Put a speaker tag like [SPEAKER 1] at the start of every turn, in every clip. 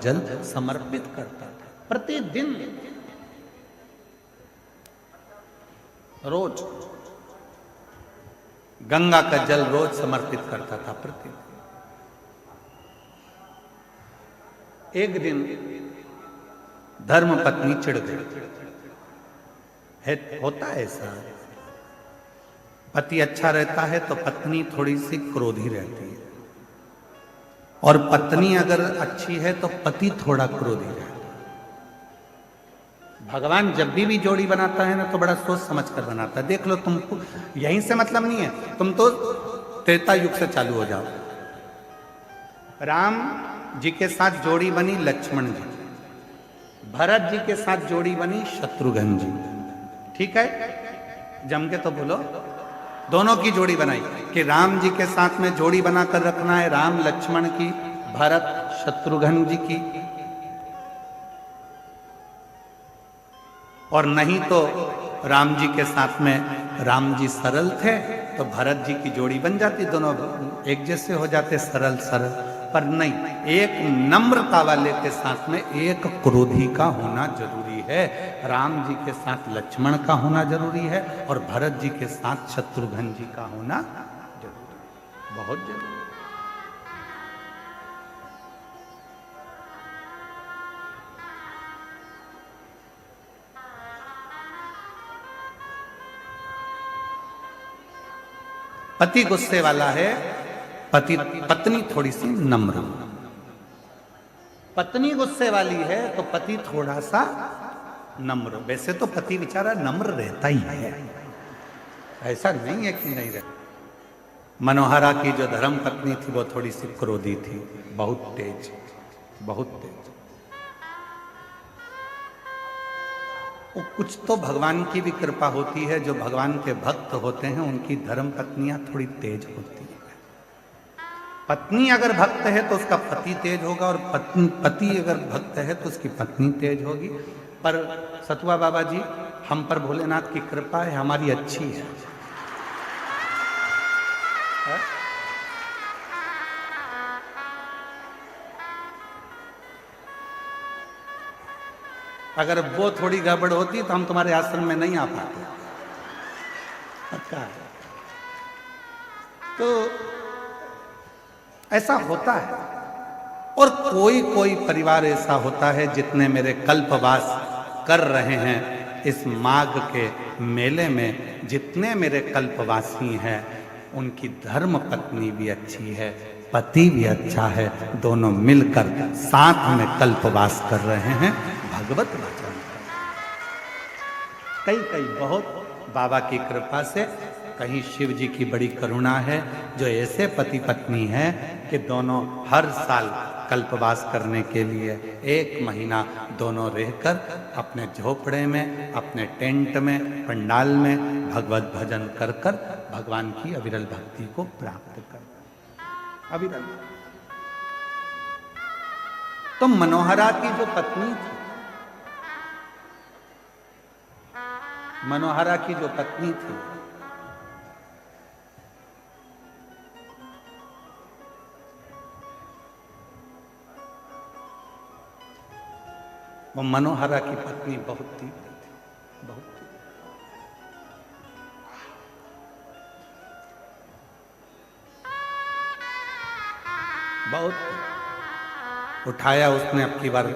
[SPEAKER 1] जल समर्पित करता था प्रतिदिन, रोज गंगा का जल रोज समर्पित करता था प्रतिदिन। एक दिन धर्म पत्नी चिढ़ गई। होता है ऐसा, पति अच्छा रहता है तो पत्नी थोड़ी सी क्रोधी रहती है, और पत्नी अगर अच्छी है तो पति थोड़ा क्रोधी रहता है। भगवान जब भी जोड़ी बनाता है ना तो बड़ा सोच समझ कर बनाता है। देख लो, तुमको यहीं से मतलब नहीं है, तुम तो त्रेता युग से चालू हो जाओ। राम जी के साथ जोड़ी बनी लक्ष्मण जी, भरत जी के साथ जोड़ी बनी शत्रुघ्न जी, ठीक है, जम के तो बोलो, दोनों की जोड़ी बनाई कि राम जी के साथ में जोड़ी बनाकर रखना है, राम लक्ष्मण की, भरत शत्रुघ्न जी की, और नहीं तो राम जी के साथ में राम जी सरल थे तो भरत जी की जोड़ी बन जाती, दोनों एक जैसे हो जाते, सरल सरल। पर नहीं, एक नम्रता वाले के साथ में एक क्रोधी का होना जरूरी है। राम जी के साथ लक्ष्मण का होना जरूरी है और भरत जी के साथ शत्रुघ्न जी का होना जरूरी है, बहुत जरूरी है। पति गुस्से वाला है, पत्नी थोड़ी सी नम्र, पत्नी गुस्से वाली है तो पति थोड़ा सा नम्र। वैसे तो पति बेचारा नम्र रहता ही है, ऐसा नहीं है कि नहीं रहता। मनोहरा की जो धर्म पत्नी थी वो थोड़ी सी क्रोधी थी, बहुत तेज, बहुत तेज। वो कुछ तो भगवान की भी कृपा होती है, जो भगवान के भक्त होते हैं उनकी धर्म पत्नियां थोड़ी तेज होती है। पत्नी अगर भक्त है तो उसका पति तेज होगा, और पति अगर भक्त है तो उसकी पत्नी तेज होगी। पर सतुआ बाबा जी, हम पर भोलेनाथ की कृपा है, हमारी अच्छी है। अगर वो थोड़ी गड़बड़ होती तो हम तुम्हारे आश्रम में नहीं आ पाते, पक्का है। तो ऐसा होता है, और कोई कोई परिवार ऐसा होता है जितने मेरे कल्पवास कर रहे हैं इस माघ के मेले में, जितने मेरे कल्पवासी हैं उनकी धर्म पत्नी भी अच्छी है, पति भी अच्छा है, दोनों मिलकर साथ में कल्पवास कर रहे हैं, भगवत वचन। कई बहुत बाबा की कृपा से, कहीं शिव जी की बड़ी करुणा है, जो ऐसे पति पत्नी हैं कि दोनों हर साल कल्पवास करने के लिए 1 महीना दोनों रहकर अपने झोपड़े में, अपने टेंट में, पंडाल में भगवत भजन कर कर भगवान की अविरल भक्ति को प्राप्त कर। अविरल। तो मनोहरा की जो पत्नी थी, मनोहरा की जो पत्नी थी, वो मनोहरा की पत्नी बहुत तीव्र थी, बहुत बहुत उठाया उसने। अब की बार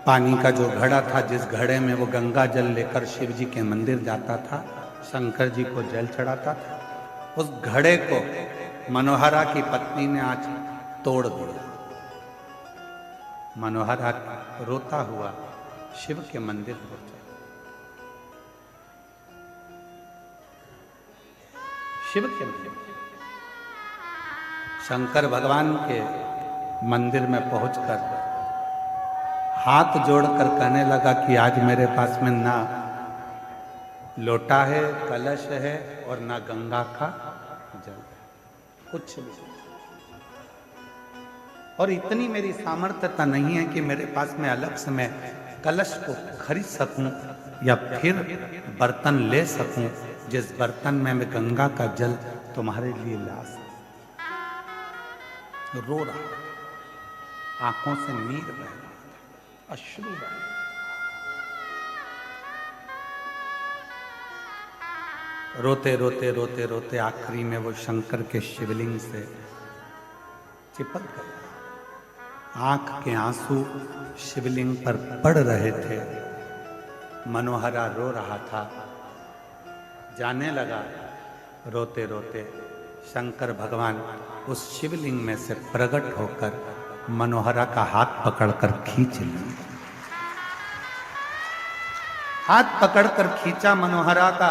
[SPEAKER 1] पानी का जो घड़ा था, जिस घड़े में वो गंगा जल लेकर शिव जी के मंदिर जाता था, शंकर जी को जल चढ़ाता था, उस घड़े को मनोहरा की पत्नी ने आज तोड़ दिया। मनोहरा रोता हुआ शिव के मंदिर पहुंचा। शिव के मंदिर, शंकर भगवान के मंदिर में पहुंचकर हाथ जोड़कर कहने लगा कि आज मेरे पास में ना लोटा है, कलश है, और ना गंगा का जल, कुछ भी। और इतनी मेरी सामर्थ्यता नहीं है कि मेरे पास में अलग से मैं कलश को खरीद सकूं या फिर बर्तन ले सकूं जिस बर्तन में मैं गंगा का जल तुम्हारे लिए ला सकूं। रो रहा। आंखों से नीर बह रहा था, अश्रु बह रहा। रोते रोते रोते रोते आखिरी में वो शंकर के शिवलिंग से चिपक गए। आंख के आंसू शिवलिंग पर पड़ रहे थे। मनोहरा रो रहा था। जाने लगा। रोते रोते शंकर भगवान उस शिवलिंग में से प्रकट होकर मनोहरा का हाथ पकड़कर खींच लिए। हाथ पकड़कर खींचा मनोहरा का,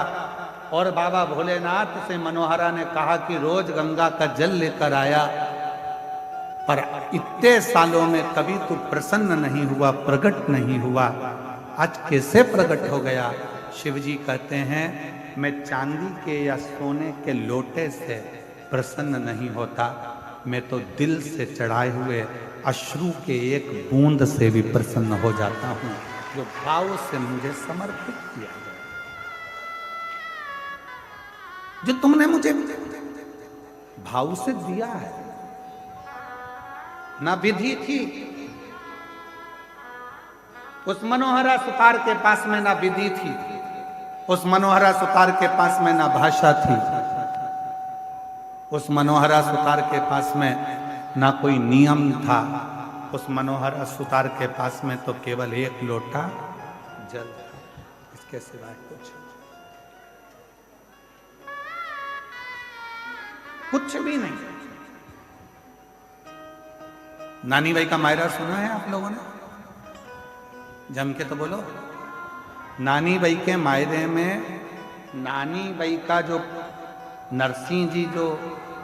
[SPEAKER 1] और बाबा भोलेनाथ से मनोहरा ने कहा कि रोज गंगा का जल लेकर आया, पर इतने सालों में कभी तू प्रसन्न नहीं हुआ, प्रकट नहीं हुआ, आज कैसे प्रकट हो गया? शिवजी कहते हैं, मैं चांदी के या सोने के लोटे से प्रसन्न नहीं होता, मैं तो दिल से चढ़ाए हुए अश्रु के एक बूंद से भी प्रसन्न हो जाता हूँ, जो भाव से मुझे समर्पित किया गया, जो तुमने मुझे भाव से दिया है। ना विधि थी उस मनोहरा सुतार के पास में, ना विधि थी उस मनोहरा सुतार के पास में, ना भाषा थी उस मनोहरा सुतार के पास में, ना कोई नियम था उस मनोहरा सुतार के पास में, तो केवल एक लोटा जल, इसके सिवाय कुछ भी नहीं। नानी बाई का मायरा सुना है आप लोगों ने? जम के तो बोलो। नानी बाई के मायरे में नानी बाई का जो नरसिंह जी, जो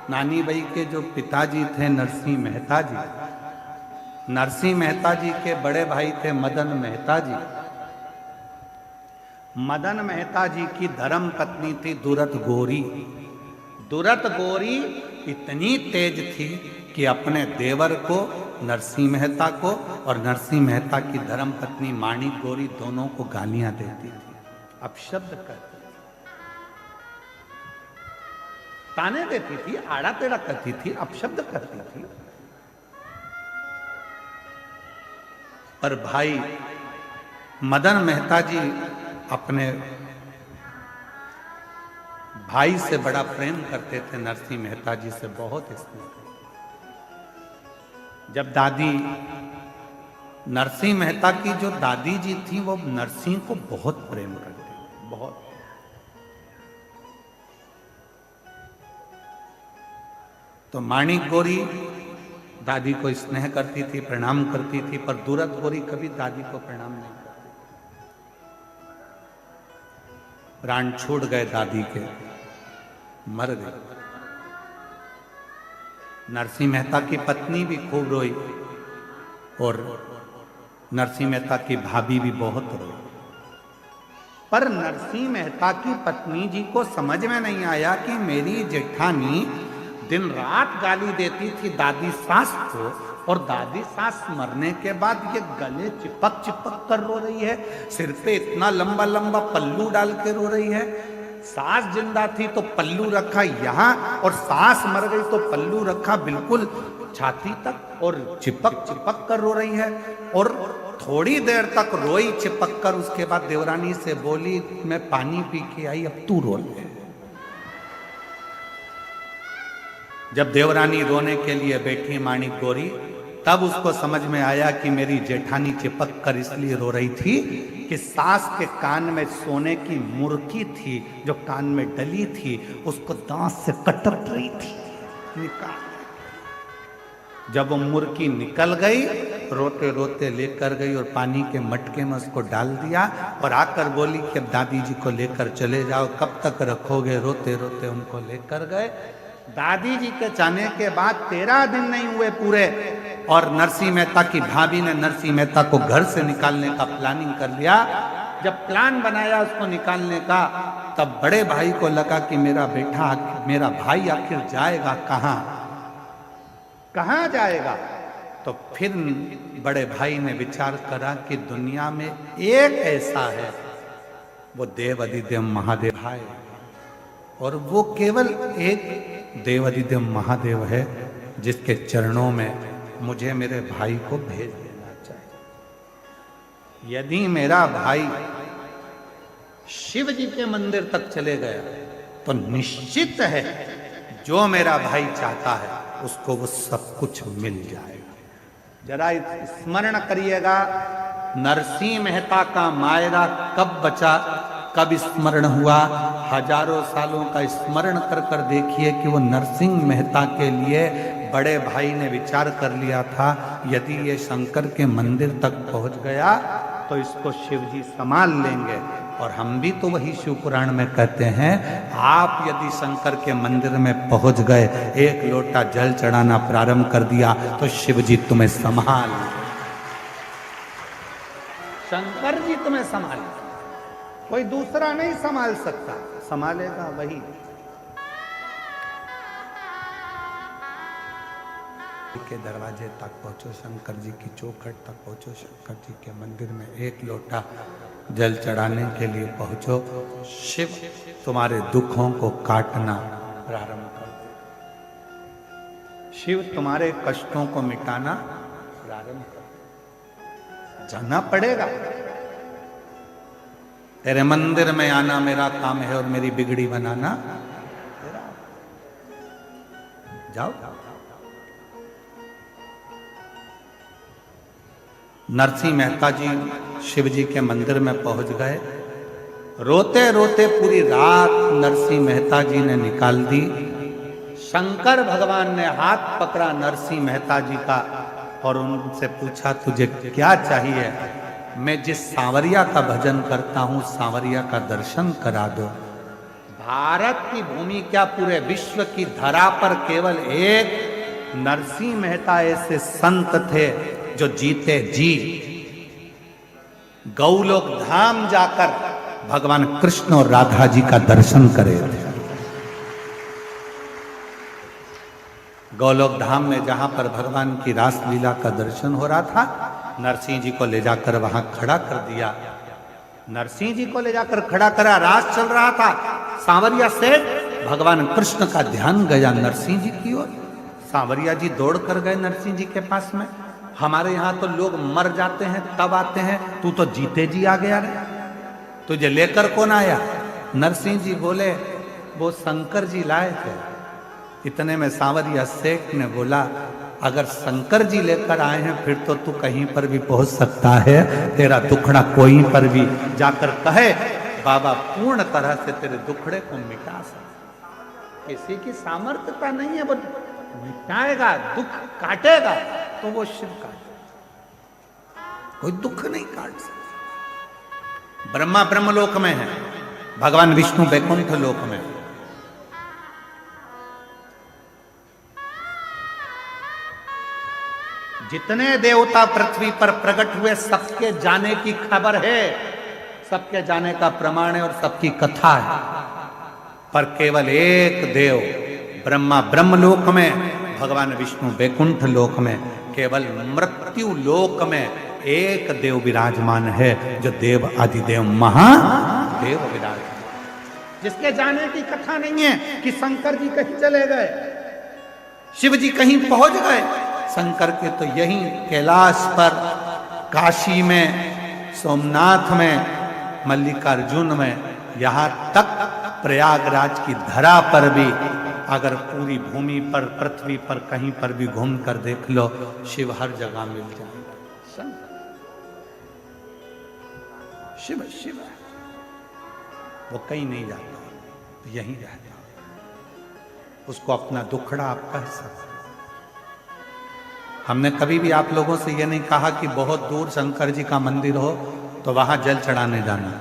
[SPEAKER 1] नानी बाई के जो पिताजी थे नरसिंह मेहता जी, नरसिंह मेहता जी के बड़े भाई थे मदन मेहता जी। मदन मेहता जी की धर्म पत्नी थी दुरत गोरी। दुरत गोरी इतनी तेज थी कि अपने देवर को, नरसिंह मेहता को, और नरसिंह मेहता की धर्म पत्नी माणिक गोरी दोनों को गालियां देती थी, अपशब्द करती थी, ताने देती थी, आड़ा टेढ़ा करती थी, अपशब्द करती थी। पर भाई मदन मेहता जी अपने भाई से बड़ा प्रेम करते थे, नरसिंह मेहता जी से बहुत स्नेह करते। जब दादी नरसिंह मेहता की जो दादी जी थी, वो नरसिंह को बहुत प्रेम करती, बहुत। तो माणिक गोरी दादी को स्नेह करती थी, प्रणाम करती थी, पर दुरत गोरी कभी दादी को प्रणाम नहीं करती। प्राण छूट गए दादी के, मर गई। नरसिंह मेहता की पत्नी भी खूब रोई, और नरसिंह मेहता की भाभी भी बहुत रोई। पर नरसिंह मेहता की पत्नी जी को समझ में नहीं आया कि मेरी जेठानी दिन रात गाली देती थी दादी सास को, और दादी सास मरने के बाद ये गले चिपक चिपक कर रो रही है, सिर पे इतना लंबा लंबा पल्लू डाल के रो रही है। सास जिंदा थी तो पल्लू रखा यहाँ, और सास मर गई तो पल्लू रखा बिल्कुल छाती तक, और चिपक चिपक कर रो रही है। और थोड़ी देर तक रोई चिपक कर, उसके बाद देवरानी से बोली, मैं पानी पी के आई, अब तू रो ले। जब देवरानी रोने के लिए बैठी माणिक गोरी, तब उसको समझ में आया कि मेरी जेठानी चिपक कर इसलिए रो रही थी कि सास के कान में सोने की मुर्की थी, जो कान में डली थी, उसको दांत से कतर रही थी, निकाल। जब वो मुर्की निकल गई, रोते रोते लेकर गई और पानी के मटके में उसको डाल दिया, और आकर बोली कि अब दादी जी को लेकर चले जाओ, कब तक रखोगे? रोते रोते उनको लेकर गए। दादी जी के जाने के बाद 13 दिन नहीं हुए पूरे, और नरसिंह मेहता की भाभी ने नरसिंह मेहता को घर से निकालने का प्लानिंग कर लिया। जब प्लान बनाया उसको निकालने का, तब बड़े भाई को लगा कि मेरा बेटा, मेरा भाई आखिर जाएगा कहाँ, कहाँ जाएगा? तो फिर बड़े भाई ने विचार करा कि दुनिया में एक ऐसा है, वो देवाधिदेव महादेव है, और वो केवल एक देवाधिदेव महादेव है जिसके चरणों में मुझे मेरे भाई को भेज देना चाहिए। यदि मेरा भाई शिव जी के मंदिर तक चले गया तो निश्चित है जो मेरा भाई चाहता है उसको वो सब कुछ मिल जाएगा। जरा स्मरण करिएगा, नरसिंह मेहता का मायरा कब बचा, कब स्मरण हुआ। हजारों सालों का स्मरण कर कर देखिए कि वो नरसिंह मेहता के लिए बड़े भाई ने विचार कर लिया था, यदि ये शंकर के मंदिर तक पहुंच गया तो इसको शिव जी संभाल लेंगे। और हम भी तो वही शिव पुराण में कहते हैं, आप यदि शंकर के मंदिर में पहुंच गए, एक लोटा जल चढ़ाना प्रारंभ कर दिया तो शिव जी तुम्हें संभाल, शंकर जी तुम्हें संभाल, कोई दूसरा नहीं संभाल सकता, संभालेगा वही। के दरवाजे तक पहुंचो, शंकर जी की चौखट तक पहुंचो, शंकर जी के मंदिर में एक लोटा जल चढ़ाने के लिए पहुंचो, शिव तुम्हारे दुखों को काटना प्रारंभ कर दे, शिव तुम्हारे कष्टों को मिटाना प्रारंभ कर दे। जाना पड़ेगा, तेरे मंदिर में आना मेरा काम है और मेरी बिगड़ी बनाना तेरा। जाओ। नरसिंह मेहता जी शिव जी के मंदिर में पहुंच गए। रोते रोते पूरी रात नरसिंह मेहता जी ने निकाल दी। शंकर भगवान ने हाथ पकड़ा नरसिंह मेहता जी का और उनसे पूछा, तुझे क्या चाहिए? मैं जिस सांवरिया का भजन करता हूं, सांवरिया का दर्शन करा दो। भारत की भूमि क्या, पूरे विश्व की धरा पर केवल एक नरसिंह मेहता ऐसे संत थे जो जीते जी गौलोक धाम जाकर भगवान कृष्ण और राधा जी का दर्शन करे थे। गौलोक धाम में जहां पर भगवान की रास लीला का दर्शन हो रहा था, नरसिंह जी को ले जाकर वहां खड़ा कर दिया। नरसिंह जी को ले जाकर खड़ा करा, रास चल रहा था। सांवरिया से भगवान कृष्ण का ध्यान गया नरसिंह जी की ओर। सांवरिया जी दौड़ कर गए नरसिंह जी के पास में। हमारे यहां तो लोग मर जाते हैं तब आते हैं, तू तो जीते जी आ गया रे, तुझे लेकर कौन आया? नरसिंह जी बोले, वो शंकर जी लाए थे। इतने में सांवरिया सेठ ने बोला, अगर शंकर जी लेकर आए हैं फिर तो तू कहीं पर भी पहुंच सकता है, तेरा दुखड़ा कोई पर भी जाकर कहे, बाबा पूर्ण तरह से तेरे दुखड़े को मिटा सकता। किसी की सामर्थ्यता नहीं है, वो मिटाएगा, दुख काटेगा तो वो शिव काटेगा, कोई दुख नहीं काट सकता। ब्रह्मा ब्रह्मलोक में है, भगवान विष्णु वैकुंठ लोक में। जितने देवता पृथ्वी पर प्रकट हुए सबके जाने की खबर है, सबके जाने का प्रमाण है और सबकी कथा है। पर केवल एक देव ब्रह्मा ब्रह्मलोक में, भगवान विष्णु वैकुंठ लोक में, केवल मृत्यु लोक में एक देव विराजमान है, जो देव आदिदेव महादेव विराजमान, जिसके जाने की कथा नहीं है कि शंकर जी कहीं चले गए, शिव जी कहीं पहुंच गए। शंकर के तो यहीं कैलाश पर, काशी में, सोमनाथ में, मल्लिकार्जुन में, यहां तक प्रयागराज की धरा पर भी अगर पूरी भूमि पर, पृथ्वी पर कहीं पर भी घूम कर देख लो, शिव हर जगह मिल जाएगा। शिव शिव वो कहीं नहीं जाता, यहीं रहता, उसको अपना दुखड़ा आप कह सकते। हमने कभी भी आप लोगों से ये नहीं कहा कि बहुत दूर शंकर जी का मंदिर हो तो वहां जल चढ़ाने जाना।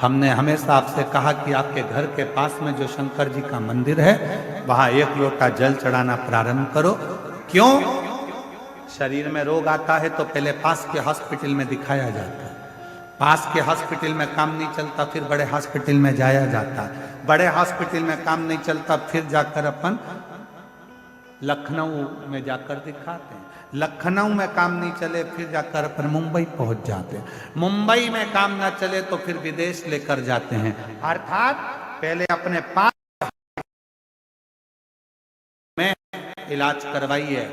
[SPEAKER 1] हमने हमेशा आपसे कहा कि आपके घर के पास में जो शंकर जी का मंदिर है, वहां एक लोटा जल चढ़ाना प्रारंभ करो। क्यों? शरीर में रोग आता है तो पहले पास के हॉस्पिटल में दिखाया जाता है, पास के हॉस्पिटल में काम नहीं चलता फिर बड़े हॉस्पिटल में जाया जाता है, बड़े हॉस्पिटल में काम नहीं चलता फिर जाकर अपन लखनऊ में जाकर दिखाते हैं, लखनऊ में काम नहीं चले फिर जाकर अपन मुंबई पहुंच जाते हैं, मुंबई में काम ना चले तो फिर विदेश लेकर जाते हैं। अर्थात पहले अपने पास में इलाज करवाइए,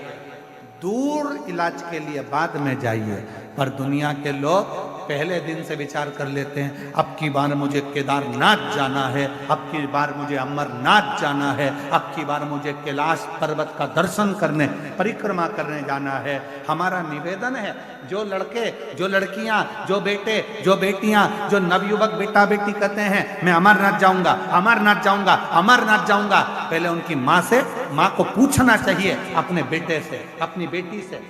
[SPEAKER 1] दूर इलाज के लिए बाद में जाइए। पर दुनिया के लोग पहले दिन से विचार कर लेते हैं, अब की बार मुझे केदारनाथ जाना है, अब की बार मुझे अमरनाथ जाना है, अब की बार मुझे कैलाश पर्वत का दर्शन करने, परिक्रमा करने जाना है। हमारा निवेदन है, जो लड़के, जो लड़कियां, जो बेटे, जो बेटियां, जो नवयुवक बेटा बेटी कहते हैं मैं अमरनाथ जाऊंगा, अमरनाथ जाऊंगा, अमरनाथ जाऊंगा, पहले उनकी माँ से, माँ को पूछना चाहिए अपने बेटे से, अपनी बेटी से।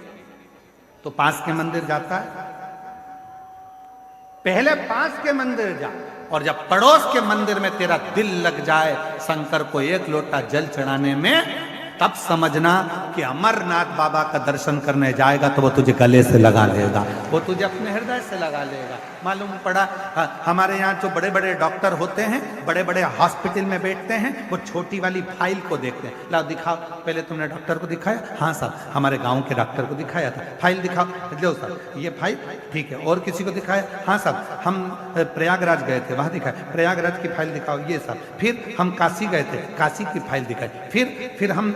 [SPEAKER 1] तो पास के मंदिर जाता है, पहले पास के मंदिर जा, और जब पड़ोस के मंदिर में तेरा दिल लग जाए शंकर को एक लोटा जल चढ़ाने में, तब समझना कि अमरनाथ बाबा का दर्शन करने जाएगा तो वो तुझे गले से लगा लेगा, वो तुझे अपने हृदय से लगा लेगा। मालूम पड़ा, हमारे यहाँ जो बड़े बड़े डॉक्टर होते हैं, बड़े बड़े हॉस्पिटल में बैठते हैं, वो छोटी वाली फाइल को देखते हैं। लाओ दिखाओ, पहले तुमने डॉक्टर को दिखाया? हाँ साहब, हमारे गाँव के डॉक्टर को दिखाया था। फाइल दिखाओ, लो साहब ये फाइल, ठीक है। और किसी को दिखाया? हाँ साहब हम प्रयागराज गए थे, वहाँ दिखाया, प्रयागराज की फाइल दिखाओ, ये साहब। फिर हम काशी गए थे, काशी की फाइल दिखाई। फिर हम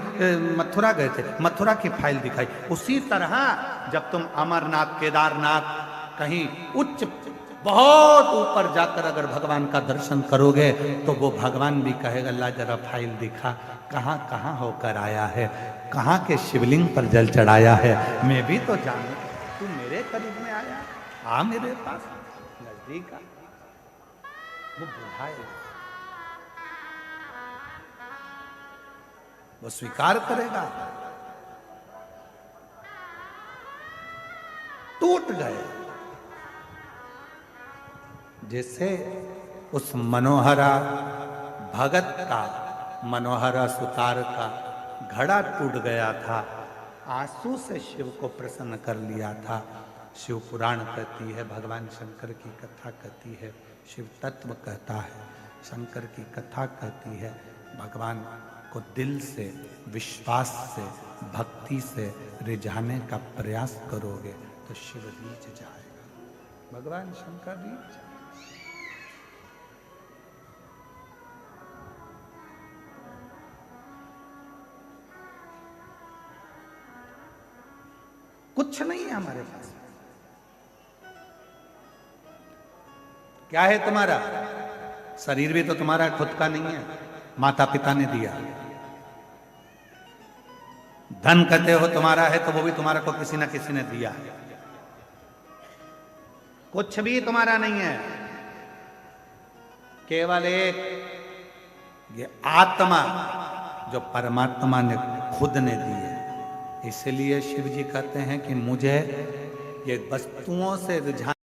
[SPEAKER 1] मथुरा गए थे, मथुरा की फाइल दिखाई। उसी तरह जब तुम अमरनाथ, केदारनाथ, कहीं उच्च बहुत ऊपर जाकर अगर भगवान का दर्शन करोगे तो वो भगवान भी कहेगा ला जरा फाइल दिखा, कहाँ कहाँ होकर आया है, कहाँ के शिवलिंग पर जल चढ़ाया है, मैं भी तो जानू, तू मेरे करीब में आया, आ मेरे पास नजदीक आ, वो बुझाएगा, वो स्वीकार करेगा। टूट गए जैसे उस मनोहरा भगत का, मनोहरा सुतार का घड़ा टूट गया था, आंसू से शिव को प्रसन्न कर लिया था। शिव पुराण कहती है, भगवान शंकर की कथा कहती है, शिव तत्व कहता है, शंकर की कथा कहती है। भगवान को दिल से, विश्वास से, भक्ति से रिझाने का प्रयास करोगे तो शिव रीझ जाएगा, भगवान शंकर रीझ जाएगा। कुछ नहीं है हमारे पास। क्या है तुम्हारा? शरीर भी तो तुम्हारा खुद का नहीं है, माता पिता ने दिया। धन कहते हो तुम्हारा है तो वो भी तुम्हारा को किसी ना किसी ने दिया है। कुछ भी तुम्हारा नहीं है, केवल एक ये आत्मा जो परमात्मा ने खुद ने दी है। इसलिए शिव जी कहते हैं कि मुझे ये वस्तुओं से रिझाने